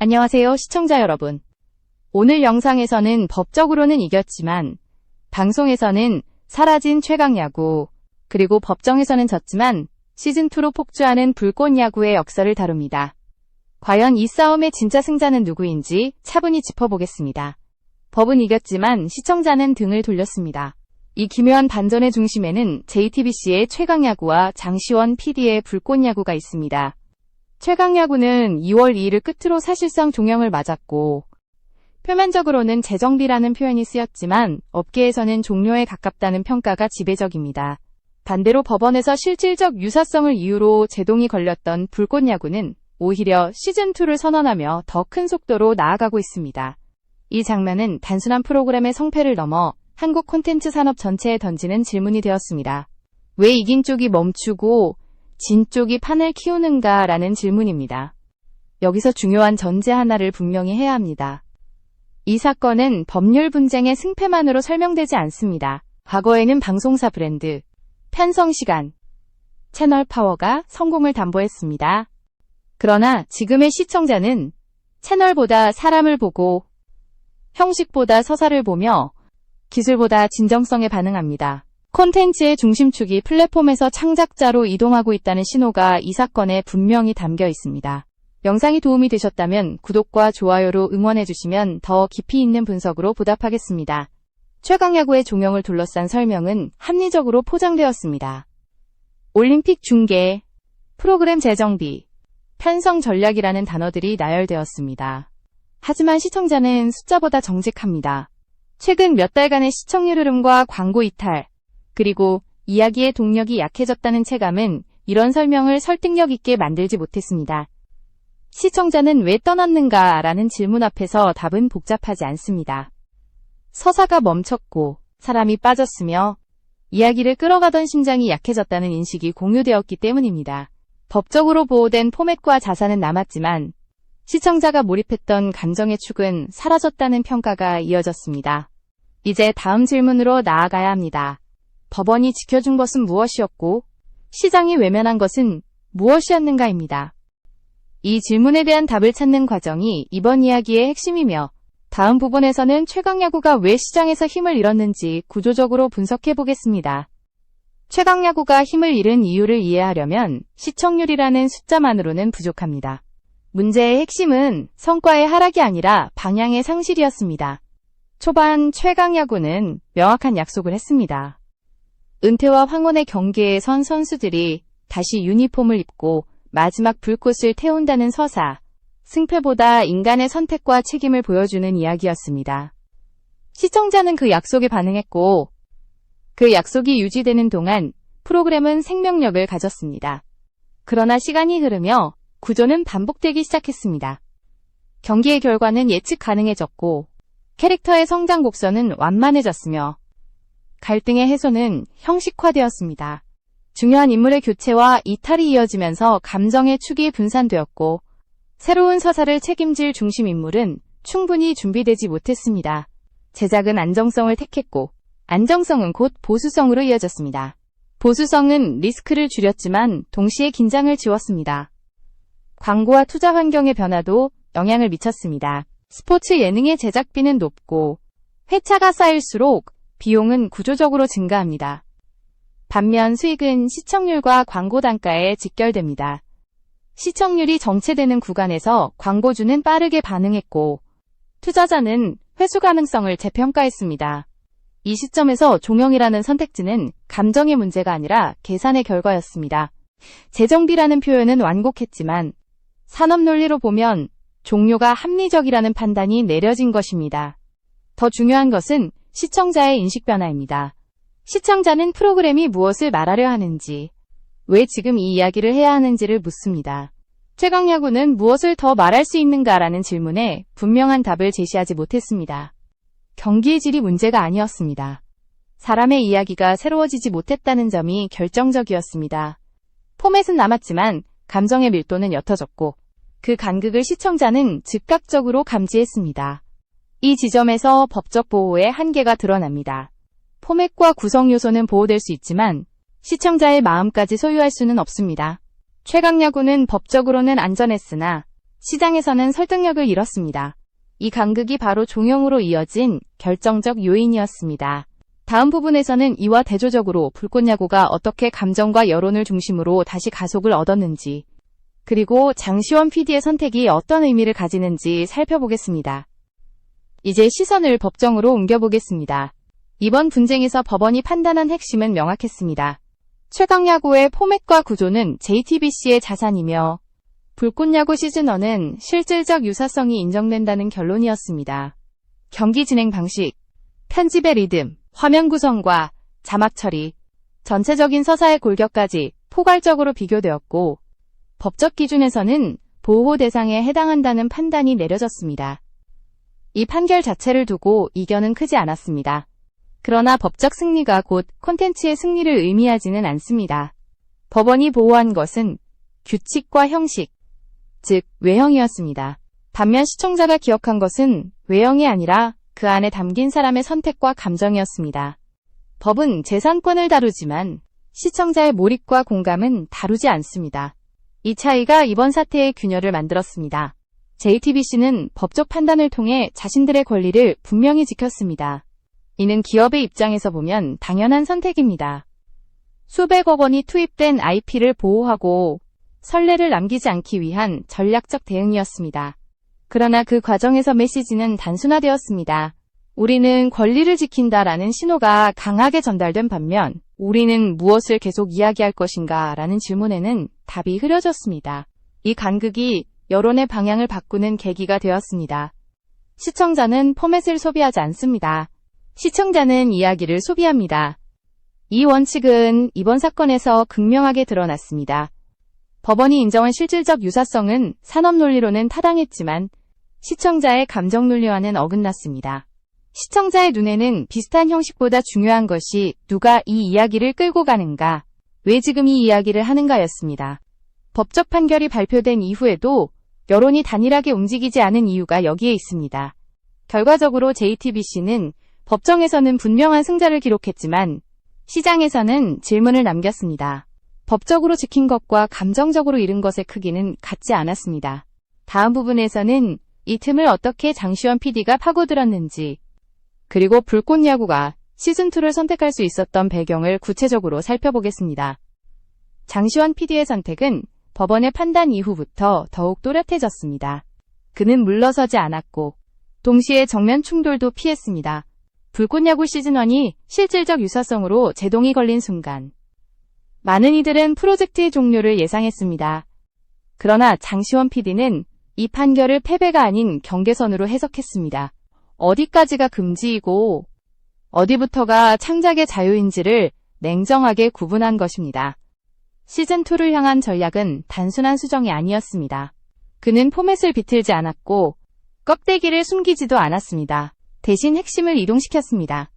안녕하세요, 시청자 여러분. 오늘 영상에서는 법적으로는 이겼지만 방송에서는 사라진 최강야구, 그리고 법정에서는 졌지만 시즌2로 폭주하는 불꽃야구의 역사를 다룹니다. 과연 이 싸움의 진짜 승자는 누구인지 차분히 짚어보겠습니다. 법은 이겼지만 시청자는 등을 돌렸습니다. 이 기묘한 반전의 중심에는 JTBC의 최강야구와 장시원 PD의 불꽃야구가 있습니다. 최강야구는 2월 2일을 끝으로 사실상 종영을 맞았고, 표면적으로는 재정비라는 표현이 쓰였지만 업계에서는 종료에 가깝다는 평가가 지배적입니다. 반대로 법원에서 실질적 유사성을 이유로 제동이 걸렸던 불꽃야구는 오히려 시즌2를 선언하며 더 큰 속도로 나아가고 있습니다. 이 장면은 단순한 프로그램의 성패를 넘어 한국 콘텐츠 산업 전체에 던지는 질문이 되었습니다. 왜 이긴 쪽이 멈추고 진 쪽이 판을 키우는가 라는 질문입니다. 여기서 중요한 전제 하나를 분명히 해야 합니다. 이 사건은 법률 분쟁의 승패만으로 설명되지 않습니다. 과거에는 방송사 브랜드, 편성 시간, 채널 파워가 성공을 담보했습니다. 그러나 지금의 시청자는 채널보다 사람을 보고 형식보다 서사를 보며 기술보다 진정성에 반응합니다. 콘텐츠의 중심축이 플랫폼에서 창작자로 이동하고 있다는 신호가 이 사건에 분명히 담겨 있습니다. 영상이 도움이 되셨다면 구독과 좋아요로 응원해주시면 더 깊이 있는 분석으로 보답하겠습니다. 최강야구의 종영을 둘러싼 설명은 합리적으로 포장되었습니다. 올림픽 중계, 프로그램 재정비, 편성 전략이라는 단어들이 나열되었습니다. 하지만 시청자는 숫자보다 정직합니다. 최근 몇 달간의 시청률 흐름과 광고 이탈, 그리고 이야기의 동력이 약해졌다는 체감은 이런 설명을 설득력 있게 만들지 못했습니다. 시청자는 왜 떠났는가 라는 질문 앞에서 답은 복잡하지 않습니다. 서사가 멈췄고 사람이 빠졌으며 이야기를 끌어가던 심장이 약해졌다는 인식이 공유되었기 때문입니다. 법적으로 보호된 포맷과 자산은 남았지만 시청자가 몰입했던 감정의 축은 사라졌다는 평가가 이어졌습니다. 이제 다음 질문으로 나아가야 합니다. 법원이 지켜준 것은 무엇이었고 시장이 외면한 것은 무엇이었는가입니다. 이 질문에 대한 답을 찾는 과정이 이번 이야기의 핵심이며 다음 부분에서는 최강야구가 왜 시장에서 힘을 잃었는지 구조적으로 분석해 보겠습니다. 최강야구가 힘을 잃은 이유를 이해하려면 시청률이라는 숫자만으로는 부족합니다. 문제의 핵심은 성과의 하락이 아니라 방향의 상실이었습니다. 초반 최강야구는 명확한 약속을 했습니다. 은퇴와 황혼의 경계에 선 선수들이 다시 유니폼을 입고 마지막 불꽃을 태운다는 서사, 승패보다 인간의 선택과 책임을 보여주는 이야기였습니다. 시청자는 그 약속에 반응했고 그 약속이 유지되는 동안 프로그램은 생명력을 가졌습니다. 그러나 시간이 흐르며 구조는 반복되기 시작했습니다. 경기의 결과는 예측 가능해졌고 캐릭터의 성장 곡선은 완만해졌으며 갈등의 해소는 형식화되었습니다. 중요한 인물의 교체와 이탈이 이어지면서 감정의 축이 분산되었고 새로운 서사를 책임질 중심 인물은 충분히 준비되지 못했습니다. 제작은 안정성을 택했고 안정성은 곧 보수성으로 이어졌습니다. 보수성은 리스크를 줄였지만 동시에 긴장을 지웠습니다. 광고와 투자 환경의 변화도 영향을 미쳤습니다. 스포츠 예능의 제작비는 높고 회차가 쌓일수록 비용은 구조적으로 증가합니다. 반면 수익은 시청률과 광고 단가에 직결됩니다. 시청률이 정체되는 구간에서 광고주는 빠르게 반응했고 투자자는 회수 가능성을 재평가했습니다. 이 시점에서 종영이라는 선택지는 감정의 문제가 아니라 계산의 결과였습니다. 재정비라는 표현은 완곡했지만 산업 논리로 보면 종료가 합리적이라는 판단이 내려진 것입니다. 더 중요한 것은 시청자의 인식 변화입니다. 시청자는 프로그램이 무엇을 말하려 하는지, 왜 지금 이 이야기를 해야 하는지를 묻습니다. 최강야구는 무엇을 더 말할 수 있는가라는 질문에 분명한 답을 제시하지 못했습니다. 경기의 질이 문제가 아니었습니다. 사람의 이야기가 새로워지지 못했다는 점이 결정적이었습니다. 포맷은 남았지만 감정의 밀도는 옅어졌고 그 간극을 시청자는 즉각적으로 감지했습니다. 이 지점에서 법적 보호의 한계가 드러납니다. 포맷과 구성 요소는 보호될 수 있지만 시청자의 마음까지 소유할 수는 없습니다. 최강야구는 법적으로는 안전했으나 시장에서는 설득력을 잃었습니다. 이 간극이 바로 종용으로 이어진 결정적 요인이었습니다. 다음 부분에서는 이와 대조적으로 불꽃야구가 어떻게 감정과 여론을 중심으로 다시 가속을 얻었는지, 그리고 장시원 PD의 선택이 어떤 의미를 가지는지 살펴보겠습니다. 이제 시선을 법정으로 옮겨보겠습니다. 이번 분쟁에서 법원이 판단한 핵심은 명확했습니다. 최강야구의 포맷과 구조는 JTBC의 자산이며 불꽃야구 시즌1은 실질적 유사성이 인정된다는 결론이었습니다. 경기 진행 방식, 편집의 리듬, 화면 구성과 자막 처리, 전체적인 서사의 골격까지 포괄적으로 비교되었고, 법적 기준에서는 보호 대상에 해당한다는 판단이 내려졌습니다. 이 판결 자체를 두고 이견은 크지 않았습니다. 그러나 법적 승리가 곧 콘텐츠의 승리를 의미하지는 않습니다. 법원이 보호한 것은 규칙과 형식, 즉 외형이었습니다. 반면 시청자가 기억한 것은 외형이 아니라 그 안에 담긴 사람의 선택과 감정이었습니다. 법은 재산권을 다루지만 시청자의 몰입과 공감은 다루지 않습니다. 이 차이가 이번 사태의 균열을 만들었습니다. JTBC는 법적 판단을 통해 자신들의 권리를 분명히 지켰습니다. 이는 기업의 입장에서 보면 당연한 선택입니다. 수백억 원이 투입된 IP를 보호하고 선례를 남기지 않기 위한 전략적 대응이었습니다. 그러나 그 과정에서 메시지는 단순화되었습니다. 우리는 권리를 지킨다라는 신호가 강하게 전달된 반면 우리는 무엇을 계속 이야기할 것인가 라는 질문에는 답이 흐려졌습니다. 이 간극이 여론의 방향을 바꾸는 계기가 되었습니다. 시청자는 포맷을 소비하지 않습니다. 시청자는 이야기를 소비합니다. 이 원칙은 이번 사건에서 극명하게 드러났습니다. 법원이 인정한 실질적 유사성은 산업 논리로는 타당했지만 시청자의 감정 논리와는 어긋났습니다. 시청자의 눈에는 비슷한 형식보다 중요한 것이 누가 이 이야기를 끌고 가는가, 왜 지금 이 이야기를 하는가였습니다. 법적 판결이 발표된 이후에도 여론이 단일하게 움직이지 않은 이유가 여기에 있습니다. 결과적으로 JTBC는 법정에서는 분명한 승자를 기록했지만 시장에서는 질문을 남겼습니다. 법적으로 지킨 것과 감정적으로 잃은 것의 크기는 같지 않았습니다. 다음 부분에서는 이 틈을 어떻게 장시원 PD가 파고들었는지, 그리고 불꽃야구가 시즌2를 선택할 수 있었던 배경을 구체적으로 살펴보겠습니다. 장시원 PD의 선택은 법원의 판단 이후부터 더욱 또렷해졌습니다. 그는 물러서지 않았고 동시에 정면 충돌도 피했습니다. 불꽃야구 시즌1이 실질적 유사성으로 제동이 걸린 순간 많은 이들은 프로젝트의 종료를 예상했습니다. 그러나 장시원 PD는 이 판결을 패배가 아닌 경계선으로 해석했습니다. 어디까지가 금지이고 어디부터가 창작의 자유인지를 냉정하게 구분한 것입니다. 시즌2를 향한 전략은 단순한 수정이 아니었습니다. 그는 포맷을 비틀지 않았고 껍데기를 숨기지도 않았습니다. 대신 핵심을 이동시켰습니다.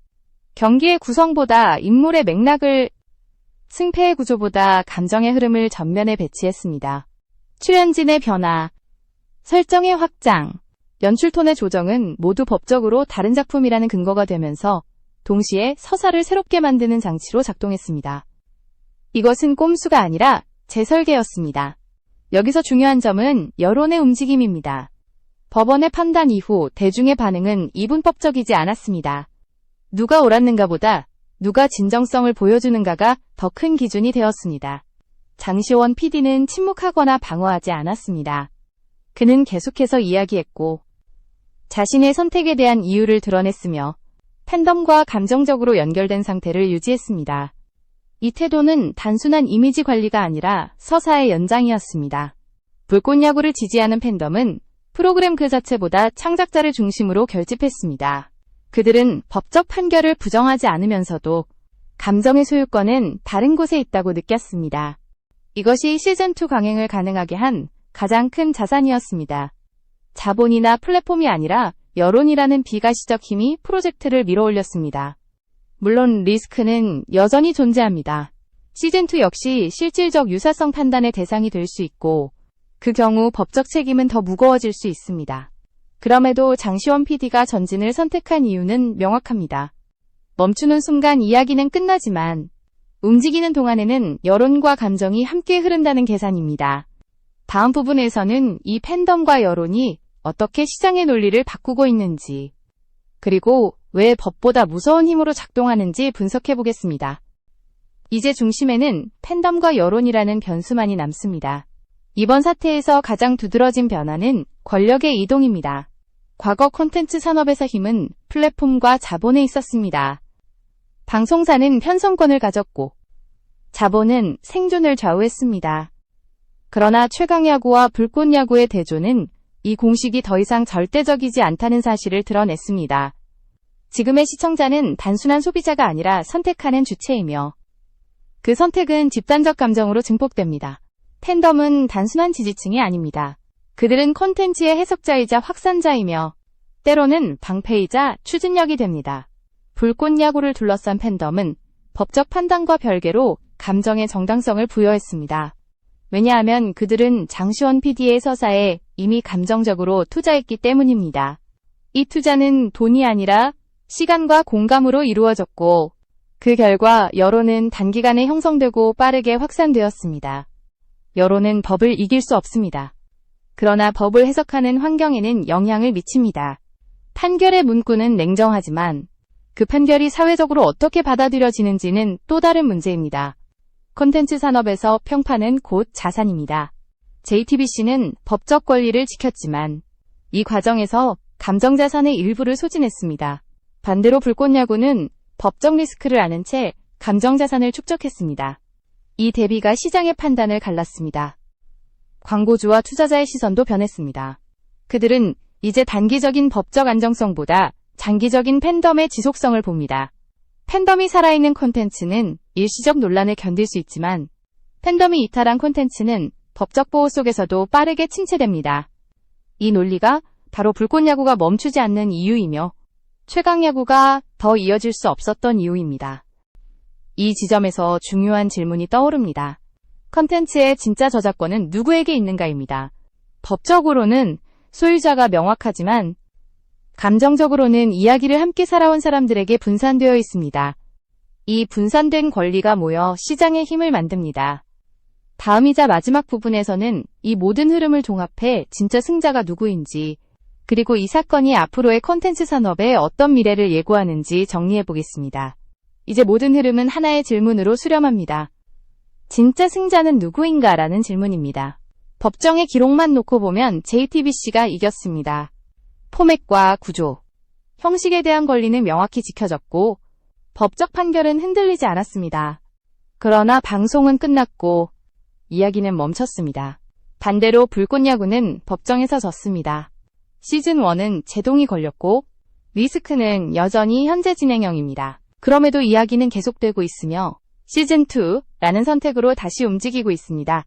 경기의 구성보다 인물의 맥락을, 승패의 구조보다 감정의 흐름을 전면에 배치했습니다. 출연진의 변화, 설정의 확장, 연출톤의 조정은 모두 법적으로 다른 작품이라는 근거가 되면서 동시에 서사를 새롭게 만드는 장치로 작동했습니다. 이것은 꼼수가 아니라 재설계였습니다. 여기서 중요한 점은 여론의 움직임입니다. 법원의 판단 이후 대중의 반응은 이분법적이지 않았습니다. 누가 옳았는가보다 누가 진정성을 보여주는가가 더 큰 기준이 되었습니다. 장시원 PD는 침묵하거나 방어하지 않았습니다. 그는 계속해서 이야기했고 자신의 선택에 대한 이유를 드러냈으며 팬덤과 감정적으로 연결된 상태를 유지했습니다. 이 태도는 단순한 이미지 관리가 아니라 서사의 연장이었습니다. 불꽃야구를 지지하는 팬덤은 프로그램 그 자체보다 창작자를 중심으로 결집했습니다. 그들은 법적 판결을 부정하지 않으면서도 감정의 소유권은 다른 곳에 있다고 느꼈습니다. 이것이 시즌2 강행을 가능하게 한 가장 큰 자산이었습니다. 자본이나 플랫폼이 아니라 여론이라는 비가시적 힘이 프로젝트를 밀어올렸습니다. 물론 리스크는 여전히 존재합니다. 시즌2 역시 실질적 유사성 판단의 대상이 될 수 있고 그 경우 법적 책임은 더 무거워질 수 있습니다. 그럼에도 장시원 PD가 전진을 선택한 이유는 명확합니다. 멈추는 순간 이야기는 끝나지만 움직이는 동안에는 여론과 감정이 함께 흐른다는 계산입니다. 다음 부분에서는 이 팬덤과 여론이 어떻게 시장의 논리를 바꾸고 있는지, 그리고 왜 법보다 무서운 힘으로 작동하는지 분석해 보겠습니다. 이제 중심에는 팬덤과 여론이라는 변수만이 남습니다. 이번 사태에서 가장 두드러진 변화는 권력의 이동입니다. 과거 콘텐츠 산업에서 힘은 플랫폼과 자본에 있었습니다. 방송사는 편성권을 가졌고 자본은 생존을 좌우했습니다. 그러나 최강야구와 불꽃야구의 대조는 이 공식이 더 이상 절대적이지 않다는 사실을 드러냈습니다. 지금의 시청자는 단순한 소비자가 아니라 선택하는 주체이며 그 선택은 집단적 감정으로 증폭됩니다. 팬덤은 단순한 지지층이 아닙니다. 그들은 콘텐츠의 해석자이자 확산자이며 때로는 방패이자 추진력이 됩니다. 불꽃야구를 둘러싼 팬덤은 법적 판단과 별개로 감정의 정당성을 부여했습니다. 왜냐하면 그들은 장시원 PD의 서사에 이미 감정적으로 투자했기 때문입니다. 이 투자는 돈이 아니라 시간과 공감으로 이루어졌고 그 결과 여론은 단기간에 형성되고 빠르게 확산되었습니다. 여론은 법을 이길 수 없습니다. 그러나 법을 해석하는 환경에는 영향을 미칩니다. 판결의 문구는 냉정하지만 그 판결이 사회적으로 어떻게 받아들여지는지는 또 다른 문제입니다. 콘텐츠 산업에서 평판은 곧 자산입니다. JTBC는 법적 권리를 지켰지만 이 과정에서 감정자산의 일부를 소진했습니다. 반대로 불꽃야구는 법적 리스크를 아는 채 감정자산을 축적했습니다. 이 대비가 시장의 판단을 갈랐습니다. 광고주와 투자자의 시선도 변했습니다. 그들은 이제 단기적인 법적 안정성보다 장기적인 팬덤의 지속성을 봅니다. 팬덤이 살아있는 콘텐츠는 일시적 논란을 견딜 수 있지만 팬덤이 이탈한 콘텐츠는 법적 보호 속에서도 빠르게 침체됩니다. 이 논리가 바로 불꽃야구가 멈추지 않는 이유이며 최강야구가 더 이어질 수 없었던 이유입니다. 이 지점에서 중요한 질문이 떠오릅니다. 콘텐츠의 진짜 저작권은 누구에게 있는가입니다. 법적으로는 소유자가 명확하지만 감정적으로는 이야기를 함께 살아온 사람들에게 분산되어 있습니다. 이 분산된 권리가 모여 시장의 힘을 만듭니다. 다음이자 마지막 부분에서는 이 모든 흐름을 종합해 진짜 승자가 누구인지, 그리고 이 사건이 앞으로의 콘텐츠 산업에 어떤 미래를 예고하는지 정리해 보겠습니다. 이제 모든 흐름은 하나의 질문으로 수렴합니다. 진짜 승자는 누구인가? 라는 질문입니다. 법정의 기록만 놓고 보면 JTBC가 이겼습니다. 포맷과 구조, 형식에 대한 권리는 명확히 지켜졌고 법적 판결은 흔들리지 않았습니다. 그러나 방송은 끝났고 이야기는 멈췄습니다. 반대로 불꽃야구는 법정에서 졌습니다. 시즌1은 제동이 걸렸고 리스크는 여전히 현재 진행형입니다. 그럼에도 이야기는 계속되고 있으며 시즌2라는 선택으로 다시 움직이고 있습니다.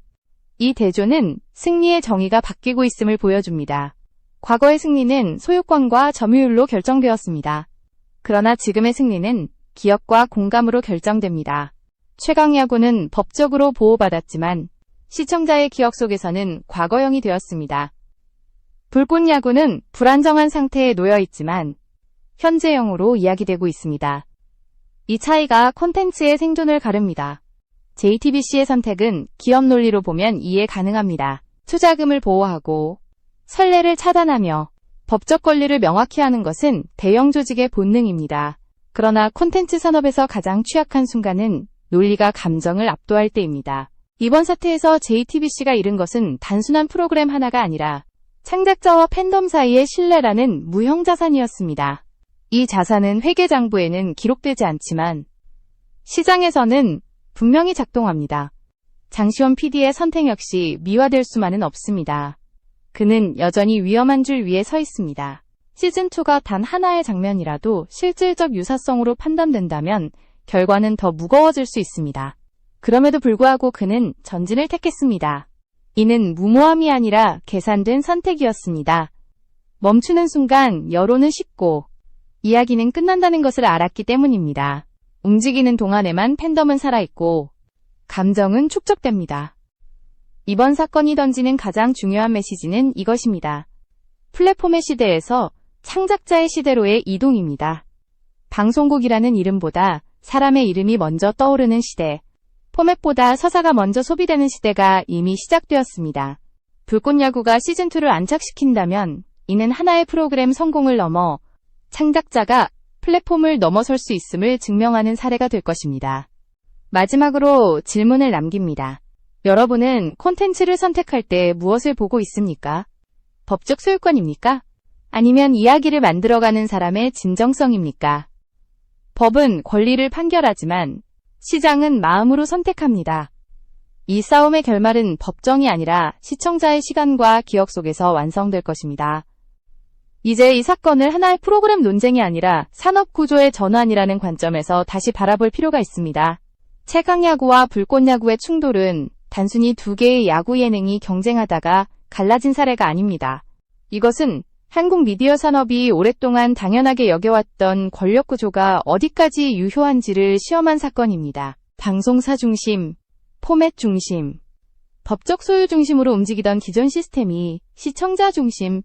이 대조는 승리의 정의가 바뀌고 있음을 보여줍니다. 과거의 승리는 소유권과 점유율로 결정되었습니다. 그러나 지금의 승리는 기억과 공감으로 결정됩니다. 최강야구는 법적으로 보호받았지만 시청자의 기억 속에서는 과거형이 되었습니다. 불꽃야구는 불안정한 상태에 놓여 있지만 현재형으로 이야기되고 있습니다. 이 차이가 콘텐츠의 생존을 가릅니다. JTBC의 선택은 기업 논리로 보면 이해 가능합니다. 투자금을 보호하고 선례를 차단하며 법적 권리를 명확히 하는 것은 대형 조직의 본능입니다. 그러나 콘텐츠 산업에서 가장 취약한 순간은 논리가 감정을 압도할 때입니다. 이번 사태에서 JTBC가 잃은 것은 단순한 프로그램 하나가 아니라 창작자와 팬덤 사이의 신뢰라는 무형 자산이었습니다. 이 자산은 회계장부에는 기록되지 않지만 시장에서는 분명히 작동합니다. 장시원 PD의 선택 역시 미화될 수만은 없습니다. 그는 여전히 위험한 줄 위에 서 있습니다. 시즌2가 단 하나의 장면이라도 실질적 유사성으로 판단된다면 결과는 더 무거워질 수 있습니다. 그럼에도 불구하고 그는 전진을 택했습니다. 이는 무모함이 아니라 계산된 선택이었습니다. 멈추는 순간 여론은 식고 이야기는 끝난다는 것을 알았기 때문입니다. 움직이는 동안에만 팬덤은 살아있고 감정은 축적됩니다. 이번 사건이 던지는 가장 중요한 메시지는 이것입니다. 플랫폼의 시대에서 창작자의 시대로의 이동입니다. 방송국이라는 이름보다 사람의 이름이 먼저 떠오르는 시대, 포맷보다 서사가 먼저 소비되는 시대가 이미 시작되었습니다. 불꽃야구가 시즌2를 안착시킨다면 이는 하나의 프로그램 성공을 넘어 창작자가 플랫폼을 넘어설 수 있음을 증명하는 사례가 될 것입니다. 마지막으로 질문을 남깁니다. 여러분은 콘텐츠를 선택할 때 무엇을 보고 있습니까? 법적 소유권입니까? 아니면 이야기를 만들어가는 사람의 진정성입니까? 법은 권리를 판결하지만 시장은 마음으로 선택합니다. 이 싸움의 결말은 법정이 아니라 시청자의 시간과 기억 속에서 완성될 것입니다. 이제 이 사건을 하나의 프로그램 논쟁이 아니라 산업 구조의 전환이라는 관점에서 다시 바라볼 필요가 있습니다. 최강야구와 불꽃야구의 충돌은 단순히 두 개의 야구 예능이 경쟁하다가 갈라진 사례가 아닙니다. 이것은 한국 미디어 산업이 오랫동안 당연하게 여겨왔던 권력 구조가 어디까지 유효한지를 시험한 사건입니다. 방송사 중심, 포맷 중심, 법적 소유 중심으로 움직이던 기존 시스템이 시청자 중심,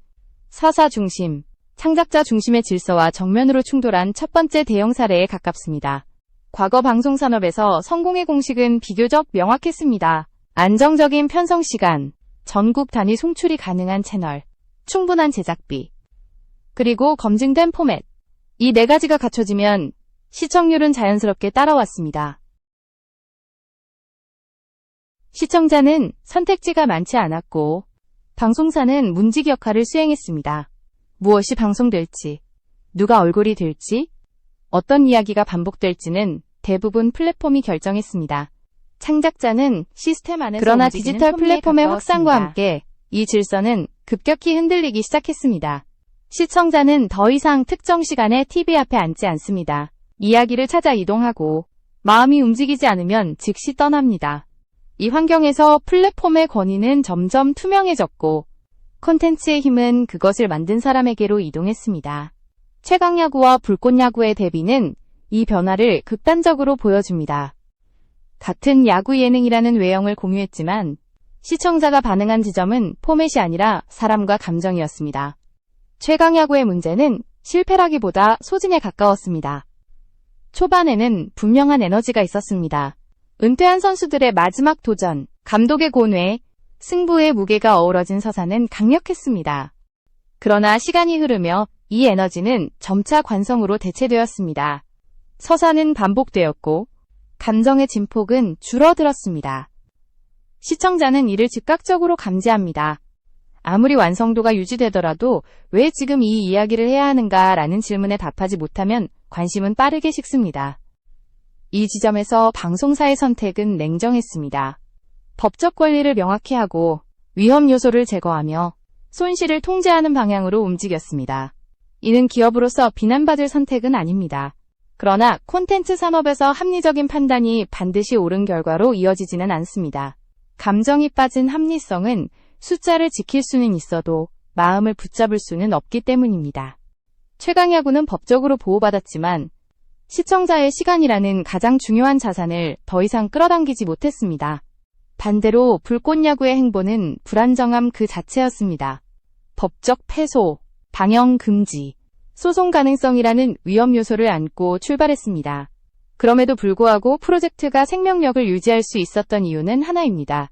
서사 중심, 창작자 중심의 질서와 정면으로 충돌한 첫 번째 대형 사례에 가깝습니다. 과거 방송산업에서 성공의 공식은 비교적 명확했습니다. 안정적인 편성 시간, 전국 단위 송출이 가능한 채널, 충분한 제작비, 그리고 검증된 포맷. 이 네 가지가 갖춰지면 시청률은 자연스럽게 따라왔습니다. 시청자는 선택지가 많지 않았고 방송사는 문직 역할을 수행했습니다. 무엇이 방송될지, 누가 얼굴이 될지, 어떤 이야기가 반복될지는 대부분 플랫폼이 결정했습니다. 창작자는 시스템 안에서 그러나 디지털 플랫폼의 확산과 함께 이 질서는 급격히 흔들리기 시작했습니다. 시청자는 더 이상 특정 시간에 TV 앞에 앉지 않습니다. 이야기를 찾아 이동하고 마음이 움직이지 않으면 즉시 떠납니다. 이 환경에서 플랫폼의 권위는 점점 투명해졌고 콘텐츠의 힘은 그것을 만든 사람에게로 이동했습니다. 최강야구와 불꽃야구의 대비는 이 변화를 극단적으로 보여줍니다. 같은 야구 예능이라는 외형을 공유했지만 시청자가 반응한 지점은 포맷이 아니라 사람과 감정이었습니다. 최강야구의 문제는 실패라기보다 소진에 가까웠습니다. 초반에는 분명한 에너지가 있었습니다. 은퇴한 선수들의 마지막 도전, 감독의 고뇌, 승부의 무게가 어우러진 서사는 강력했습니다. 그러나 시간이 흐르며 이 에너지는 점차 관성으로 대체되었습니다. 서사는 반복되었고 감정의 진폭은 줄어들었습니다. 시청자는 이를 즉각적으로 감지합니다. 아무리 완성도가 유지되더라도 왜 지금 이 이야기를 해야 하는가라는 질문에 답하지 못하면 관심은 빠르게 식습니다. 이 지점에서 방송사의 선택은 냉정했습니다. 법적 권리를 명확히 하고 위험 요소를 제거하며 손실을 통제하는 방향으로 움직였습니다. 이는 기업으로서 비난받을 선택은 아닙니다. 그러나 콘텐츠 산업에서 합리적인 판단이 반드시 옳은 결과로 이어지지는 않습니다. 감정이 빠진 합리성은 숫자를 지킬 수는 있어도 마음을 붙잡을 수는 없기 때문입니다. 최강야구는 법적으로 보호받았지만 시청자의 시간이라는 가장 중요한 자산을 더 이상 끌어당기지 못했습니다. 반대로 불꽃야구의 행보는 불안정함 그 자체였습니다. 법적 패소, 방영 금지, 소송 가능성이라는 위험 요소를 안고 출발했습니다. 그럼에도 불구하고 프로젝트가 생명력을 유지할 수 있었던 이유는 하나입니다.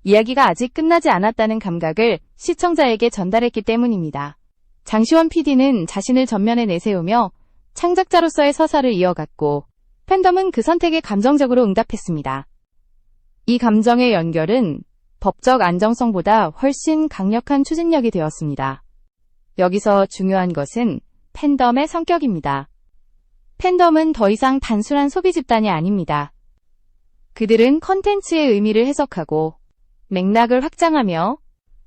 이야기가 아직 끝나지 않았다는 감각을 시청자에게 전달했기 때문입니다. 장시원 PD는 자신을 전면에 내세우며 창작자로서의 서사를 이어갔고 팬덤은 그 선택에 감정적으로 응답했습니다. 이 감정의 연결은 법적 안정성보다 훨씬 강력한 추진력이 되었습니다. 여기서 중요한 것은 팬덤의 성격입니다. 팬덤은 더 이상 단순한 소비 집단이 아닙니다. 그들은 컨텐츠의 의미를 해석하고 맥락을 확장하며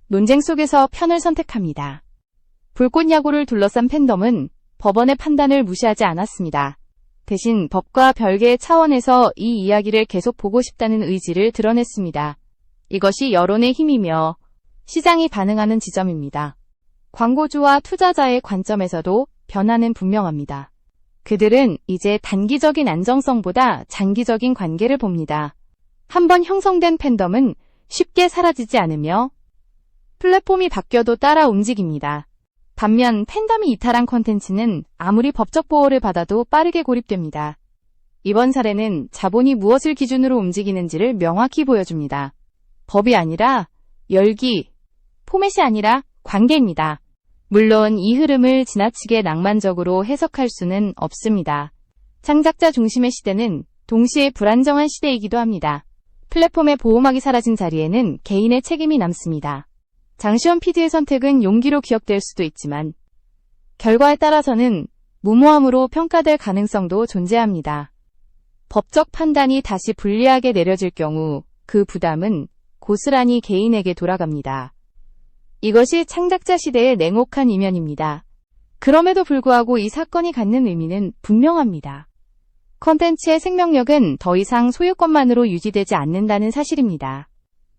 논쟁 속에서 편을 선택합니다. 불꽃야구를 둘러싼 팬덤은 법원의 판단을 무시하지 않았습니다. 대신 법과 별개의 차원에서 이 이야기를 계속 보고 싶다는 의지를 드러냈습니다. 이것이 여론의 힘이며 시장이 반응하는 지점입니다. 광고주와 투자자의 관점에서도 변화는 분명합니다. 그들은 이제 단기적인 안정성보다 장기적인 관계를 봅니다. 한번 형성된 팬덤은 쉽게 사라지지 않으며 플랫폼이 바뀌어도 따라 움직입니다. 반면 팬덤이 이탈한 콘텐츠는 아무리 법적 보호를 받아도 빠르게 고립됩니다. 이번 사례는 자본이 무엇을 기준으로 움직이는지를 명확히 보여줍니다. 법이 아니라 열기, 포맷이 아니라 관계입니다. 물론 이 흐름을 지나치게 낭만적으로 해석할 수는 없습니다. 창작자 중심의 시대는 동시에 불안정한 시대이기도 합니다. 플랫폼의 보호막이 사라진 자리에는 개인의 책임이 남습니다. 장시현 PD의 선택은 용기로 기억될 수도 있지만 결과에 따라서는 무모함으로 평가될 가능성도 존재합니다. 법적 판단이 다시 불리하게 내려질 경우 그 부담은 고스란히 개인에게 돌아갑니다. 이것이 창작자 시대의 냉혹한 이면입니다. 그럼에도 불구하고 이 사건이 갖는 의미는 분명합니다. 콘텐츠의 생명력은 더 이상 소유권만으로 유지되지 않는다는 사실입니다.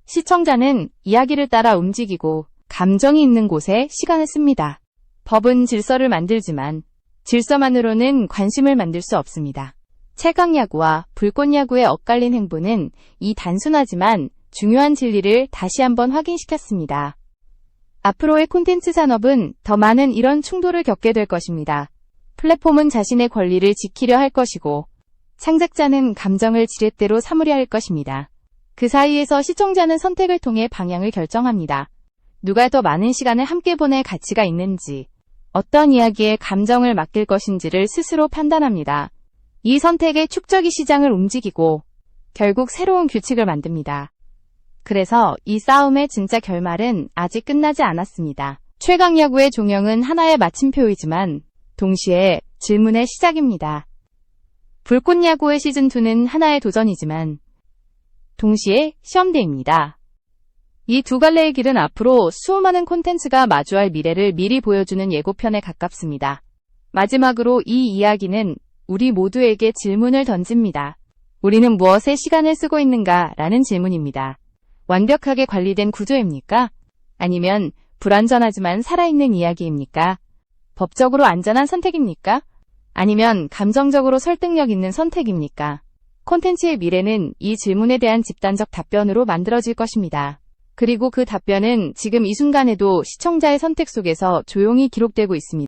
시청자는 이야기를 따라 움직이고 감정이 있는 곳에 시간을 씁니다. 법은 질서를 만들지만 질서만으로는 관심을 만들 수 없습니다. 최강야구와 불꽃야구의 엇갈린 행보는 이 단순하지만 중요한 진리를 다시 한번 확인시켰습니다. 앞으로의 콘텐츠 산업은 더 많은 이런 충돌을 겪게 될 것입니다. 플랫폼은 자신의 권리를 지키려 할 것이고 창작자는 감정을 지렛대로 삼으려 할 것입니다. 그 사이에서 시청자는 선택을 통해 방향을 결정합니다. 누가 더 많은 시간을 함께 보낼 가치가 있는지, 어떤 이야기에 감정을 맡길 것인지를 스스로 판단합니다. 이 선택의 축적이 시장을 움직이고 결국 새로운 규칙을 만듭니다. 그래서 이 싸움의 진짜 결말은 아직 끝나지 않았습니다. 최강야구의 종영은 하나의 마침표이지만 동시에 질문의 시작입니다. 불꽃야구의 시즌2는 하나의 도전이지만 동시에 시험대입니다. 이 두 갈래의 길은 앞으로 수많은 콘텐츠가 마주할 미래를 미리 보여주는 예고편에 가깝습니다. 마지막으로 이 이야기는 우리 모두에게 질문을 던집니다. 우리는 무엇에 시간을 쓰고 있는가? 라는 질문입니다. 완벽하게 관리된 구조입니까? 아니면 불완전하지만 살아있는 이야기입니까? 법적으로 안전한 선택입니까? 아니면 감정적으로 설득력 있는 선택입니까? 콘텐츠의 미래는 이 질문에 대한 집단적 답변으로 만들어질 것입니다. 그리고 그 답변은 지금 이 순간에도 시청자의 선택 속에서 조용히 기록되고 있습니다.